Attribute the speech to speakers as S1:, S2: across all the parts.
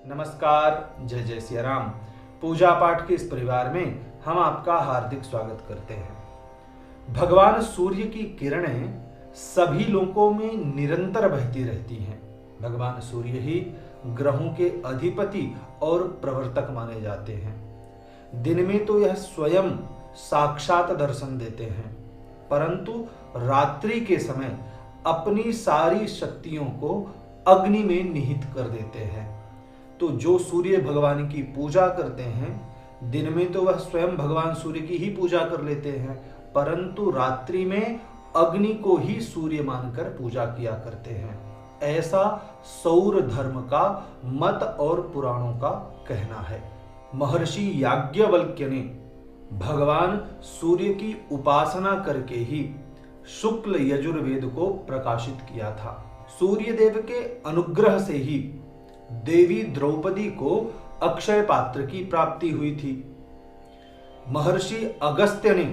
S1: नमस्कार, जय जय सिया राम। पूजा पाठ के इस परिवार में हम आपका हार्दिक स्वागत करते हैं। भगवान सूर्य की किरणें सभी लोकों में निरंतर बहती रहती हैं। भगवान सूर्य ही ग्रहों के अधिपति और प्रवर्तक माने जाते हैं। दिन में तो यह स्वयं साक्षात दर्शन देते हैं, परंतु रात्रि के समय अपनी सारी शक्तियों को अग्नि में निहित कर देते हैं। तो जो सूर्य भगवान की पूजा करते हैं, दिन में तो वह स्वयं भगवान सूर्य की ही पूजा कर लेते हैं, परंतु रात्रि में अग्नि को ही सूर्य मानकर पूजा किया करते हैं। ऐसा सौर धर्म का मत और पुराणों का कहना है। महर्षि याज्ञवल्क्य ने भगवान सूर्य की उपासना करके ही शुक्ल यजुर्वेद को प्रकाशित किया था। सूर्य देव के अनुग्रह से ही देवी द्रौपदी को अक्षय पात्र की प्राप्ति हुई थी। महर्षि अगस्त्य ने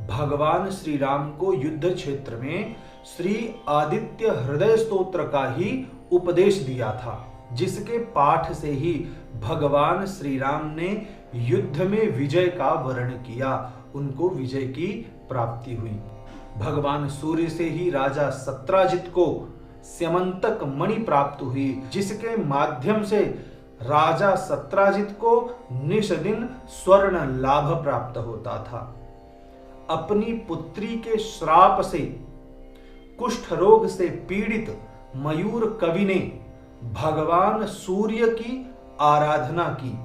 S1: भगवान श्री राम को युद्ध क्षेत्र में श्री आदित्य हृदय स्तोत्र का ही उपदेश दिया था, जिसके पाठ से ही भगवान श्री राम ने युद्ध में विजय का वर्ण किया, उनको विजय की प्राप्ति हुई। भगवान सूर्य से ही राजा सत्राजित को स्यमंतक मणि प्राप्त हुई, जिसके माध्यम से राजा सत्राजित को निष्दिन स्वर्ण लाभ प्राप्त होता था। अपनी पुत्री के श्राप से कुष्ठ रोग से पीड़ित मयूर कवि ने भगवान सूर्य की आराधना की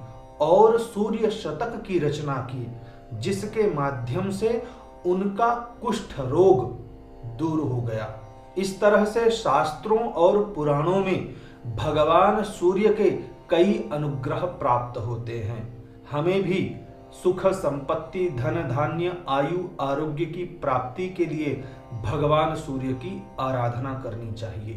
S1: और सूर्य शतक की रचना की, जिसके माध्यम से उनका कुष्ठ रोग दूर हो गया। इस तरह से शास्त्रों और पुराणों में भगवान सूर्य के कई अनुग्रह प्राप्त होते हैं। हमें भी सुख संपत्ति, धन धान्य, आयु आरोग्य की प्राप्ति के लिए भगवान सूर्य की आराधना करनी चाहिए।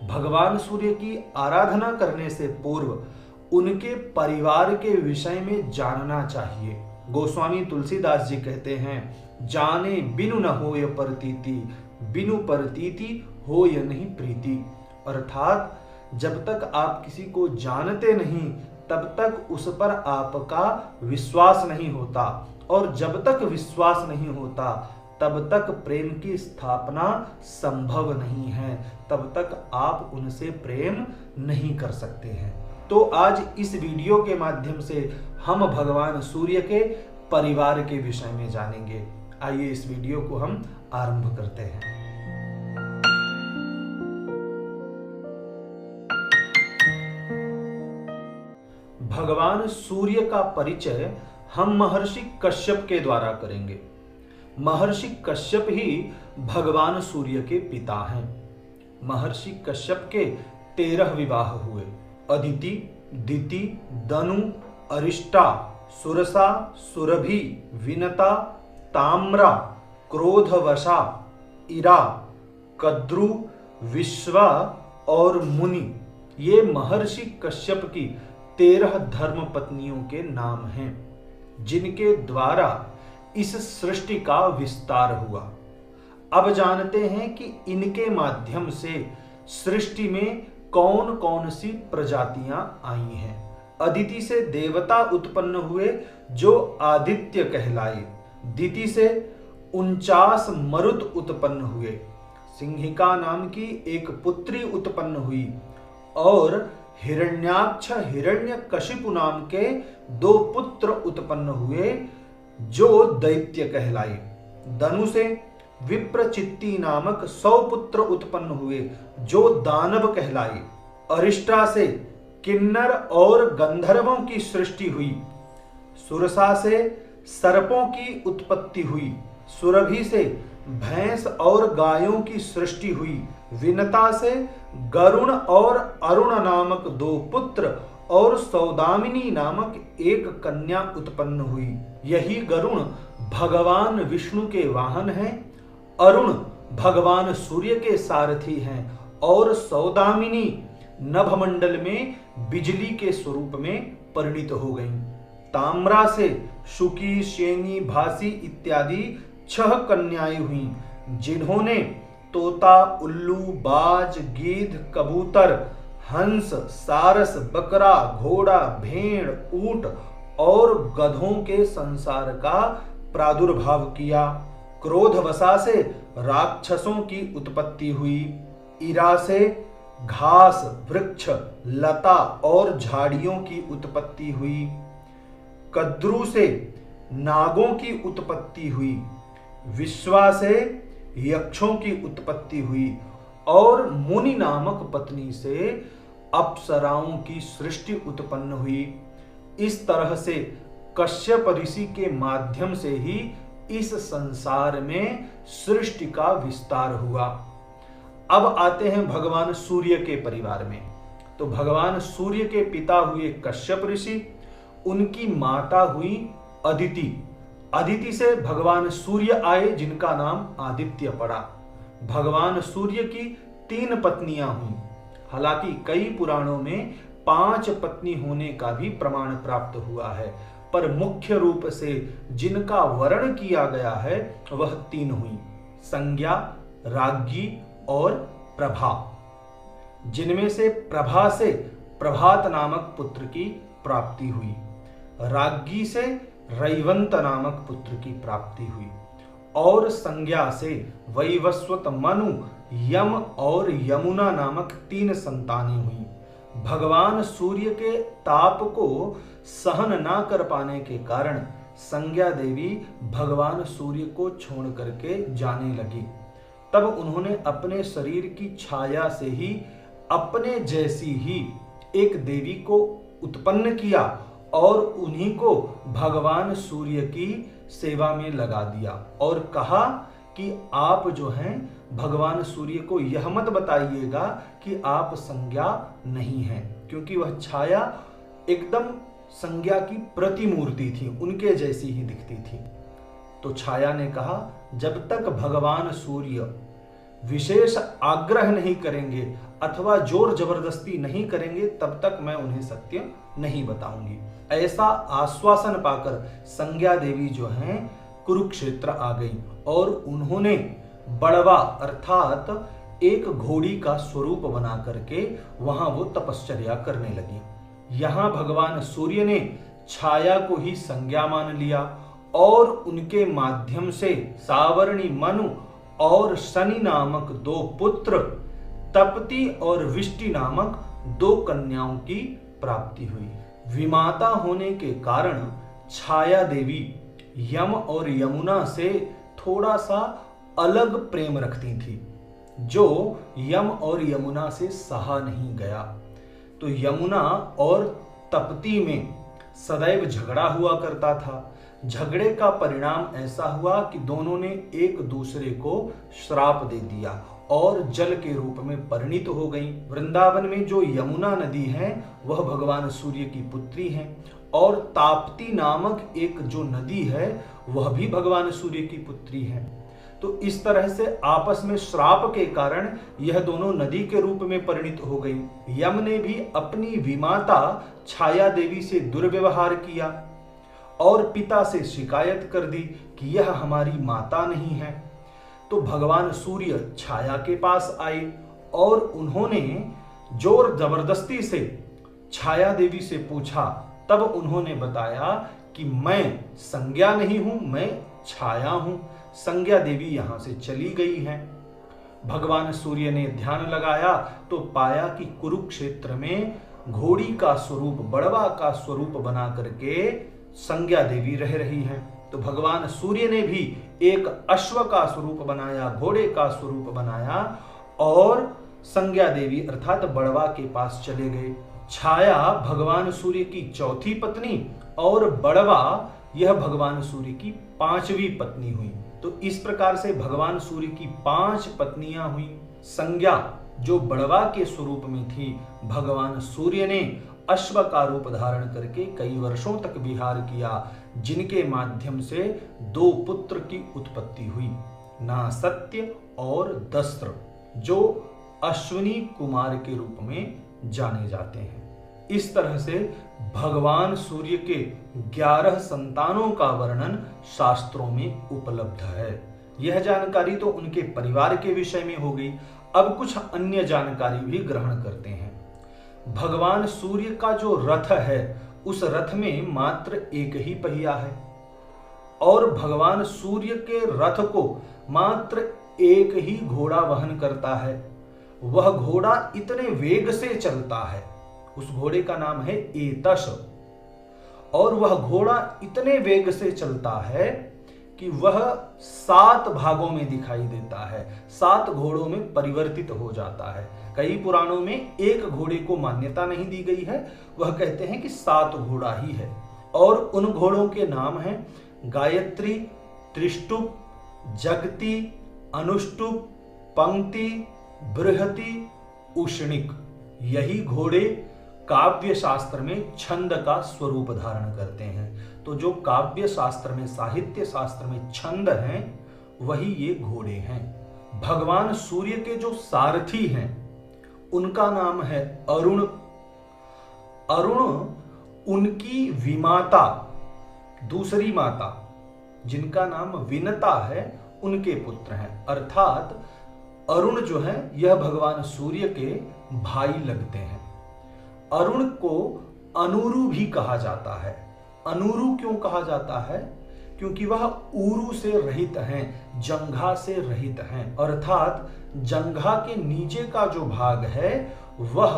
S1: भगवान सूर्य की आराधना करने से पूर्व उनके परिवार के विषय में जानना चाहिए। गोस्वामी तुलसीदास जी कहते हैं, जाने बिनु न होय परतीति, बिनु परतीति होय नहीं प्रीति। अर्थात जब तक आप किसी को जानते नहीं, तब तक उस पर आपका विश्वास नहीं होता, और जब तक विश्वास नहीं होता तब तक प्रेम की स्थापना संभव नहीं है, तब तक आप उनसे प्रेम नहीं कर सकते हैं। तो आज इस वीडियो के माध्यम से हम भगवान सूर्य के परिवार के विषय में जानेंगे। आइए इस वीडियो को हम आरंभ करते हैं। भगवान सूर्य का परिचय हम महर्षि कश्यप के द्वारा करेंगे। महर्षि कश्यप ही भगवान सूर्य के पिता हैं। महर्षि कश्यप के 13 विवाह हुए। अदिति, दिति, दनु, अरिष्टा, सुरसा, सुरभि, विनता, ताम्रा, क्रोधवशा, इरा, कद्रु, विश्वा और मुनि, ये महर्षि कश्यप की 13 धर्म पत्नियों के नाम हैं, जिनके द्वारा इस सृष्टि का विस्तार हुआ। अब जानते हैं कि इनके माध्यम से सृष्टि में कौन कौन सी प्रजातियां आई हैं। अदिति से देवता उत्पन्न हुए, जो आदित्य कहलाए। दिति से 49 मरुत उत्पन्न हुए। सिंहिका नाम की एक पुत्री उत्पन्न हुई, और हिरण्याक्ष हिरण्यकशिपु नाम के 2 पुत्र उत्पन्न हुए, जो दैत्य कहलाए। दनु से विप्रचित्ति नामक 100 पुत्र उत्पन्न हुए, जो दानव कहलाए। अरिष्टा से किन्नर और गंधर्वों की सृष्टि हुई। सुरसा से सर्पों की उत्पत्ति हुई। सुरभि से भैंस और गायों की सृष्टि हुई। विनता से गरुण और अरुण नामक 2 पुत्र और सौदामिनी नामक एक कन्या उत्पन्न हुई। यही गरुण भगवान विष्णु के वाहन हैं, अरुण भगवान सूर्य के सारथी हैं, और सौदामिनी नभमंडल में बिजली के स्वरूप में परिणित हो गईं। ताम्रा से शुकी, शेनी, भासी इत्यादि 6 कन्याएं हुई, जिन्होंने तोता, उल्लू, बाज, गीध, कबूतर, हंस, सारस, बकरा, घोड़ा, भेड़, ऊंट और गधों के संसार का प्रादुर्भाव किया। क्रोध वसा से राक्षसों की उत्पत्ति हुई। ईरा से घास, वृक्ष, लता और झाड़ियों की उत्पत्ति हुई। कद्रु से नागों की उत्पत्ति हुई। विश्वा से यक्षों की उत्पत्ति हुई और मुनि नामक पत्नी से अप्सराओं की सृष्टि उत्पन्न हुई। इस तरह से कश्यप ऋषि के माध्यम से ही इस संसार में सृष्टि का विस्तार हुआ। अब आते हैं भगवान सूर्य के परिवार में। तो भगवान सूर्य के पिता हुए कश्यप ऋषि, उनकी माता हुई अदिति। अदिति से भगवान सूर्य आए, जिनका नाम आदित्य पड़ा। भगवान सूर्य की 3 पत्नियां हुई। हालांकि कई पुराणों में 5 पत्नी होने का भी प्रमाण प्राप्त हुआ है, पर मुख्य रूप से जिनका वर्णन किया गया है वह 3 हुई, संज्ञा, राज्ञी और प्रभा। जिनमें से प्रभा से प्रभात नामक पुत्र की प्राप्ति हुई, राज्ञी से रैवंत नामक पुत्र की प्राप्ति हुई और संज्ञा से वैवस्वत, मनु, यम और यमुना नामक 3 संतानें हुई। भगवान सूर्य के ताप को सहन ना कर पाने के कारण संज्ञा देवी भगवान सूर्य को छोड़ करके जाने लगी। तब उन्होंने अपने शरीर की छाया से ही अपने जैसी ही एक देवी को उत्पन्न किया और उन्हीं को भगवान सूर्य की सेवा में लगा दिया और कहा कि आप जो हैं भगवान सूर्य को यह मत बताइएगा कि आप संज्ञा नहीं हैं, क्योंकि वह छाया एकदम संज्ञा की प्रतिमूर्ति थी, उनके जैसी ही दिखती थी। तो छाया ने कहा, जब तक भगवान सूर्य विशेष आग्रह नहीं करेंगे अथवा जोर जबरदस्ती नहीं करेंगे तब तक मैं उन्हें सत्य नहीं बताऊंगी। ऐसा आश्वासन पाकर संज्ञा देवी जो हैं कुरुक्षेत्र आ गई और उन्होंने बड़वा अर्थात एक घोड़ी का स्वरूप बना करके वहां वो तपश्चर्या करने लगी। यहां भगवान सूर्य ने छाया को ही संज्ञा मान लिया और उनके माध्यम से सावर्णी, मनु और शनि नामक 2 पुत्र, तपती और विष्टि नामक 2 कन्याओं की प्राप्ति हुई। विमाता होने के कारण छाया देवी यम और यमुना से थोड़ा सा अलग प्रेम रखती थी, जो यम और यमुना से सहा नहीं गया। तो यमुना और तपती में सदैव झगड़ा हुआ करता था। झगड़े का परिणाम ऐसा हुआ कि दोनों ने एक दूसरे को श्राप दे दिया और जल के रूप में परिणित हो गई। वृंदावन में जो यमुना नदी है वह भगवान सूर्य की पुत्री है और ताप्ती नामक एक जो नदी है वह भी भगवान सूर्य की पुत्री है। तो इस तरह से आपस में श्राप के कारण यह दोनों नदी के रूप में परिणित हो गई। यम ने भी अपनी विमाता छाया देवी से दुर्व्यवहार किया और पिता से शिकायत कर दी कि यह हमारी माता नहीं है। तो भगवान सूर्य छाया के पास आए और उन्होंने जोर जबरदस्ती से छाया देवी से पूछा। तब उन्होंने बताया कि मैं संज्ञा नहीं हूं, मैं छाया हूं। संज्ञा देवी यहां से चली गई हैं। भगवान सूर्य ने ध्यान लगाया तो पाया कि कुरुक्षेत्र में घोड़ी का स्वरूप, बड़वा का स्वरूप बना करके संज्ञा देवी रह रही हैं। तो भगवान सूर्य ने भी एक अश्व का स्वरूप बनाया, घोड़े का स्वरूप बनाया और संज्ञा देवी अर्थात बड़वा के पास चले गए। छाया भगवान सूर्य की 4थी पत्नी और बड़वा यह भगवान सूर्य की 5वीं पत्नी हुई। तो इस प्रकार से भगवान सूर्य की 5 पत्नियां हुई। संज्ञा जो बड़वा के स्वरूप में थी, भगवान सूर्य ने अश्व का रूप धारण करके कई वर्षों तक विहार किया, जिनके माध्यम से 2 पुत्र की उत्पत्ति हुई, नासत्य और दस्त्र, जो अश्विनी कुमार के रूप में जाने जाते हैं। इस तरह से भगवान सूर्य के 11 संतानों का वर्णन शास्त्रों में उपलब्ध है। यह जानकारी तो उनके परिवार के विषय में हो गई। अब कुछ अन्य जानकारी भी ग्रहण करते हैं। भगवान सूर्य का जो रथ है उस रथ में मात्र एक ही पहिया है और भगवान सूर्य के रथ को मात्र एक ही घोड़ा वहन करता है। वह घोड़ा इतने वेग से चलता है, उस घोड़े का नाम है एतश, और वह घोड़ा इतने वेग से चलता है कि वह 7 भागों में दिखाई देता है, 7 घोड़ों में परिवर्तित हो जाता है। कई पुराणों में एक घोड़े को मान्यता नहीं दी गई है, वह कहते हैं कि 7 घोड़ा ही है। और उन घोड़ों के नाम हैं गायत्री, त्रिष्टुप, जगती, अनुष्टुप, पंक्ति, बृहति, उष्णिक। यही घोड़े काव्य शास्त्र में छंद का स्वरूप धारण करते हैं। तो जो काव्य शास्त्र में, साहित्य शास्त्र में छंद हैं, वही ये घोड़े हैं। भगवान सूर्य के जो सारथी हैं उनका नाम है अरुण। अरुण उनकी विमाता, दूसरी माता जिनका नाम विनता है, उनके पुत्र हैं। अर्थात अरुण जो है यह भगवान सूर्य के भाई लगते हैं। अरुण को अनुरु भी कहा जाता है। अनुरु क्यों कहा जाता है? क्योंकि वह उरु से रहित हैं, जंघा से रहित हैं। अर्थात जंघा के नीचे का जो भाग है वह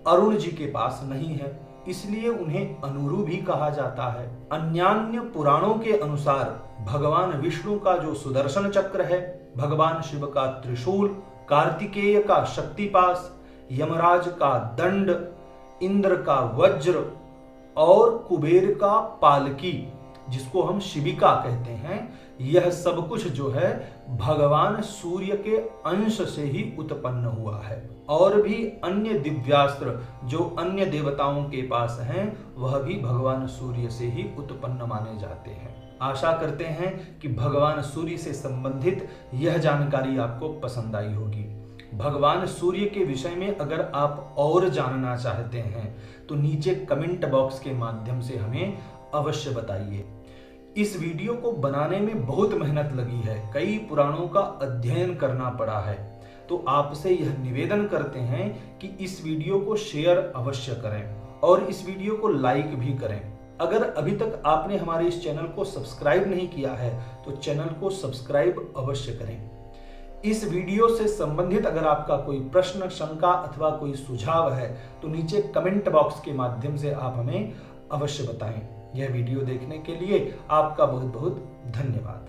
S1: अरुण जी के पास नहीं है, इसलिए उन्हें अनुरु भी कहा जाता है। अन्यान्य पुराणों के अनुसार भगवान विष्णु का जो सुदर्शन चक्र है, भगवान शिव का त्रिशूल, कार्तिकेय का शक्तिपाश, यमराज का दंड, इंद्र का वज्र और कुबेर का पालकी, जिसको हम शिविका कहते हैं, यह सब कुछ जो है भगवान सूर्य के अंश से ही उत्पन्न हुआ है। और भी अन्य दिव्यास्त्र जो अन्य देवताओं के पास हैं वह भी भगवान सूर्य से ही उत्पन्न माने जाते हैं। आशा करते हैं कि भगवान सूर्य से संबंधित यह जानकारी आपको पसंद आई होगी। भगवान सूर्य के विषय में अगर आप और जानना चाहते हैं तो नीचे कमेंट बॉक्स के माध्यम से हमें अवश्य बताइए। इस वीडियो को बनाने में बहुत मेहनत लगी है, कई पुराणों का अध्ययन करना पड़ा है, तो आपसे यह निवेदन करते हैं कि इस वीडियो को शेयर अवश्य करें और इस वीडियो को लाइक भी करें। अगर अभी तक आपने हमारे इस चैनल को सब्सक्राइब नहीं किया है तो चैनल को सब्सक्राइब अवश्य करें। इस वीडियो से संबंधित अगर आपका कोई प्रश्न, शंका अथवा कोई सुझाव है तो नीचे कमेंट बॉक्स के माध्यम से आप हमें अवश्य बताएं। यह वीडियो देखने के लिए आपका बहुत बहुत धन्यवाद।